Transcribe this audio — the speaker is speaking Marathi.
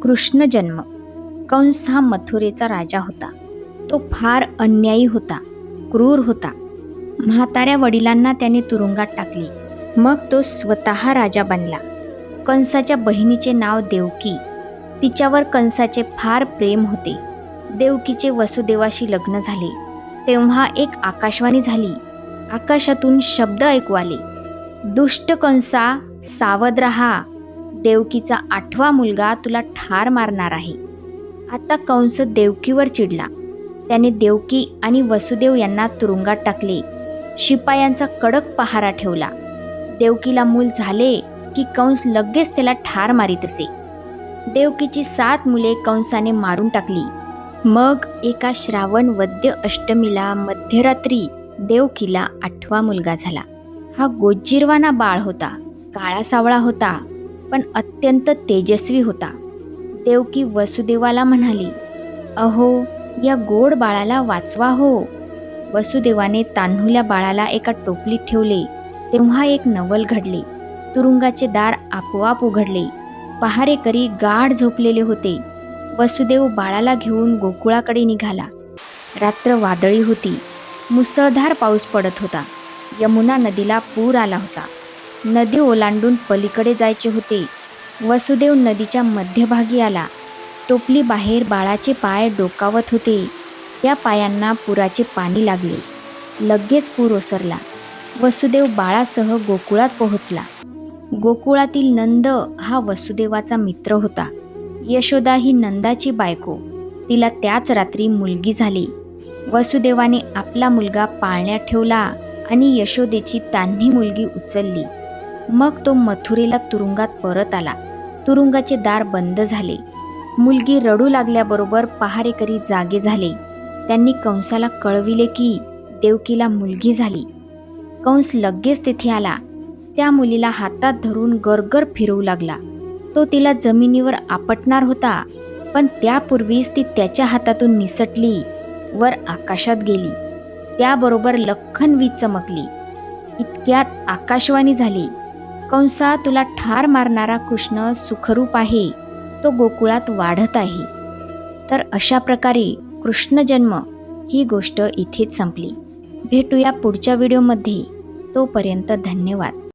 कृष्ण जन्म. कंस हा मथुरेचा राजा होता. तो फार अन्यायी होता, क्रूर होता. म्हाताऱ्या वडिलांना त्याने तुरुंगात टाकले. मग तो स्वतः राजा बनला. कंसाच्या बहिणीचे नाव देवकी. तिच्यावर कंसाचे फार प्रेम होते. देवकीचे वसुदेवाशी लग्न झाले तेव्हा एक आकाशवाणी झाली. आकाशातून शब्द ऐकू आले, दुष्ट कंसा, सावध रहा, देवकीचा 8वा मुलगा तुला ठार मारणार आहे. आता कंस देवकीवर चिडला. त्याने देवकी आणि वसुदेव यांना तुरुंगात टाकले. शिपायांचा कडक पहारा ठेवला. देवकीला मूल झाले की कंस लगेच त्याला ठार मारीत असे. देवकीची 7 मुले कंसाने मारून टाकली. मग एका श्रावण वद्य अष्टमीला मध्यरात्री देवकीला 8वा मुलगा झाला. हा गोज्जीरवाना बाळ होता. काळा सावळा होता, पण अत्यंत तेजस्वी होता. देवकी वसुदेवाला म्हणाली, अहो, या गोड बाळाला वाचवा हो. वसुदेवाने तान्हुल्या बाळाला एका टोपलीत ठेवले तेव्हा एक नवल घडले. तुरुंगाचे दार आपोआप उघडले. पहारेकरी गाढ झोपलेले होते. वसुदेव बाळाला घेऊन गोकुळाकडे निघाला. रात्र वादळी होती. मुसळधार पाऊस पडत होता. यमुना नदीला पूर आला होता. नदी ओलांडून पलीकडे जायचे होते. वसुदेव नदीच्या मध्यभागी आला. टोपली बाहेर बाळाचे पाय डोकावत होते. त्या पायांना पुराचे पाणी लागले. लगेच पूर ओसरला. वसुदेव बाळासह गोकुळात पोहोचला. गोकुळातील नंद हा वसुदेवाचा मित्र होता. यशोदा ही नंदाची बायको. तिला त्याच रात्री मुलगी झाली. वसुदेवाने आपला मुलगा पाळण्यात ठेवला आणि यशोदेची तान्ही मुलगी उचलली. मग तो मथुरेला तुरुंगात परत आला. तुरुंगाचे दार बंद झाले. मुलगी रडू लागल्याबरोबर पहारेकरी जागे झाले. त्यांनी कंसाला कळविले की देवकीला मुलगी झाली. कंस लगेच तेथे आला. त्या मुलीला हातात धरून गरगर फिरवू लागला. तो तिला जमिनीवर आपटणार होता, पण त्यापूर्वीच ती त्याच्या हातातून निसटली, वर आकाशात गेली. त्याबरोबर लख्खन वीज चमकली. इतक्यात आकाशवाणी झाली, कंसा, तुला ठार मारणारा कृष्ण सुखरूप आहे. तो गोकुळात वाढत आहे. तर अशा प्रकारे कृष्ण जन्म ही गोष्ट इथेच संपली. भेटूया पुढच्या व्हिडिओमध्ये. तोपर्यंत धन्यवाद.